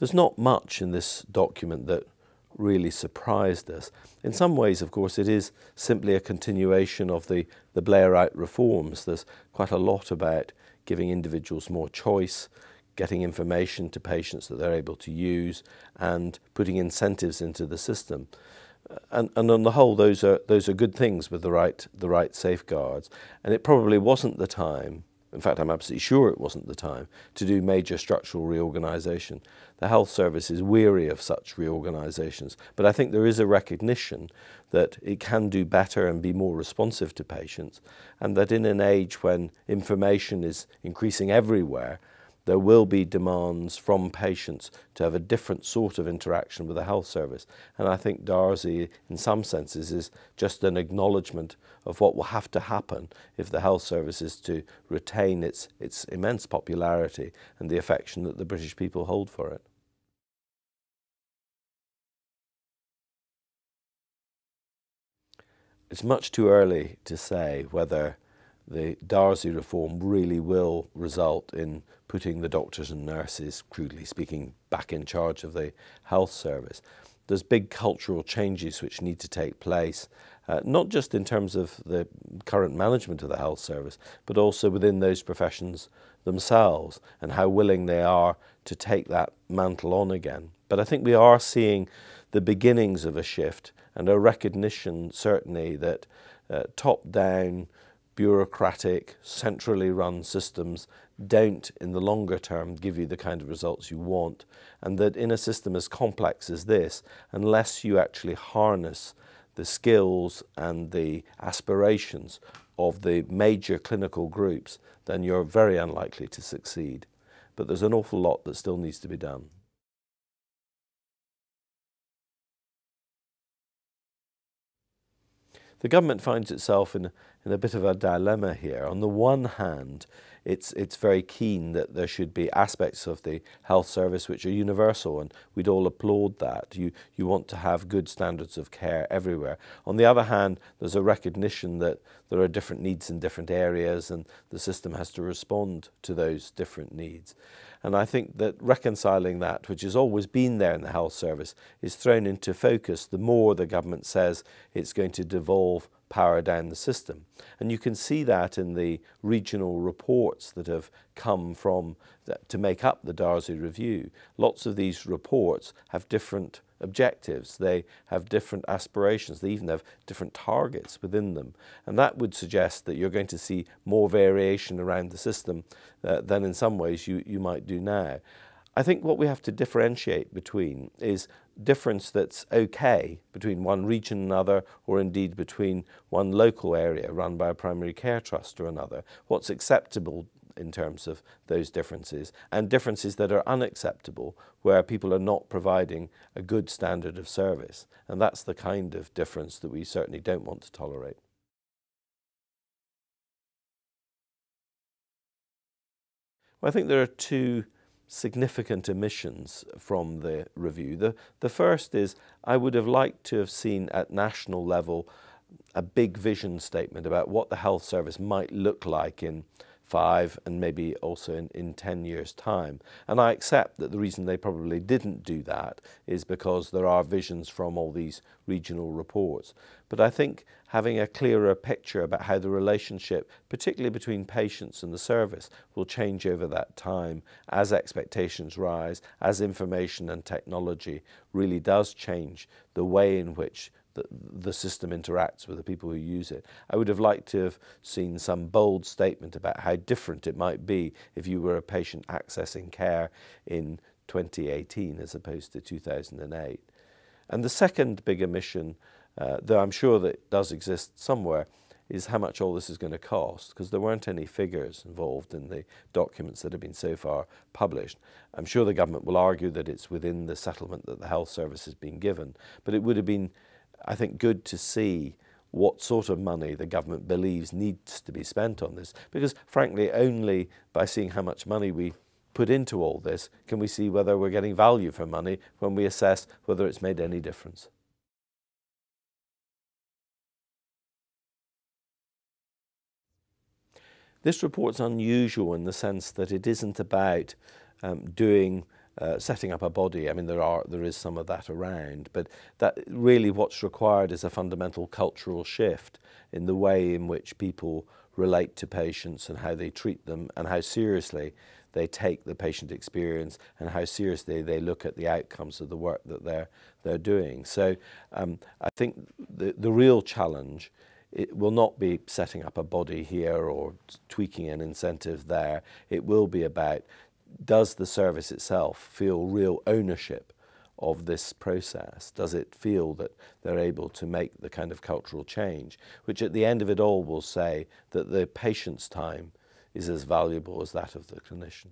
There's not much in this document that really surprised us. In some ways, of course, it is simply a continuation of the Blairite reforms. There's quite a lot about giving individuals more choice, getting information to patients that they're able to use, and putting incentives into the system. And on the whole, those are good things with the right safeguards. And it probably wasn't the time. In fact, I'm absolutely sure it wasn't the time to do major structural reorganisation. The health service is weary of such reorganisations, but I think there is a recognition that it can do better and be more responsive to patients, and that in an age when information is increasing everywhere, there will be demands from patients to have a different sort of interaction with the health service. And I think Darzi, in some senses, is just an acknowledgement of what will have to happen if the health service is to retain its immense popularity and the affection that the British people hold for it. It's much too early to say whether the Darzi reform really will result in putting the doctors and nurses, crudely speaking, back in charge of the health service. There's big cultural changes which need to take place, not just in terms of the current management of the health service, but also within those professions themselves and how willing they are to take that mantle on again. But I think we are seeing the beginnings of a shift and a recognition, certainly, that top-down, bureaucratic, centrally run systems don't, in the longer term, give you the kind of results you want, and that in a system as complex as this, unless you actually harness the skills and the aspirations of the major clinical groups, then you're very unlikely to succeed. But there's an awful lot that still needs to be done. The government finds itself in a bit of a dilemma here. On the one hand, it's very keen that there should be aspects of the health service which are universal, and we'd all applaud that. You want to have good standards of care everywhere. On the other hand, there's a recognition that there are different needs in different areas, and the system has to respond to those different needs. And I think that reconciling that, which has always been there in the health service, is thrown into focus the more the government says it's going to devolve power down the system. And you can see that in the regional reports that have come from to make up the Darzi review. Lots of these reports have different objectives, they have different aspirations, they even have different targets within them. And that would suggest that you're going to see more variation around the system than in some ways you might do now. I think what we have to differentiate between is difference that's okay between one region and another, or indeed between one local area run by a primary care trust or another. What's acceptable in terms of those differences, and differences that are unacceptable where people are not providing a good standard of service. And that's the kind of difference that we certainly don't want to tolerate. Well, I think there are two significant omissions from the review. The first is I would have liked to have seen at national level a big vision statement about what the health service might look like in 5 and maybe also in 10 years' time. And I accept that the reason they probably didn't do that is because there are visions from all these regional reports. But I think having a clearer picture about how the relationship, particularly between patients and the service, will change over that time as expectations rise, as information and technology really does change the way in which the system interacts with the people who use it. I would have liked to have seen some bold statement about how different it might be if you were a patient accessing care in 2018 as opposed to 2008. And the second big omission, though I'm sure that it does exist somewhere, is how much all this is going to cost, because there weren't any figures involved in the documents that have been so far published. I'm sure the government will argue that it's within the settlement that the health service has been given, but it would have been, I think, good to see what sort of money the government believes needs to be spent on this, because frankly only by seeing how much money we put into all this can we see whether we're getting value for money when we assess whether it's made any difference. This report's unusual in the sense that it isn't about doing setting up a body. I mean, there is some of that around, but that really what's required is a fundamental cultural shift in the way in which people relate to patients and how they treat them and how seriously they take the patient experience and how seriously they look at the outcomes of the work that they're doing. So I think the real challenge, it will not be setting up a body here or tweaking an incentive there. It will be about, does the service itself feel real ownership of this process? Does it feel that they're able to make the kind of cultural change, which at the end of it all will say that the patient's time is as valuable as that of the clinician?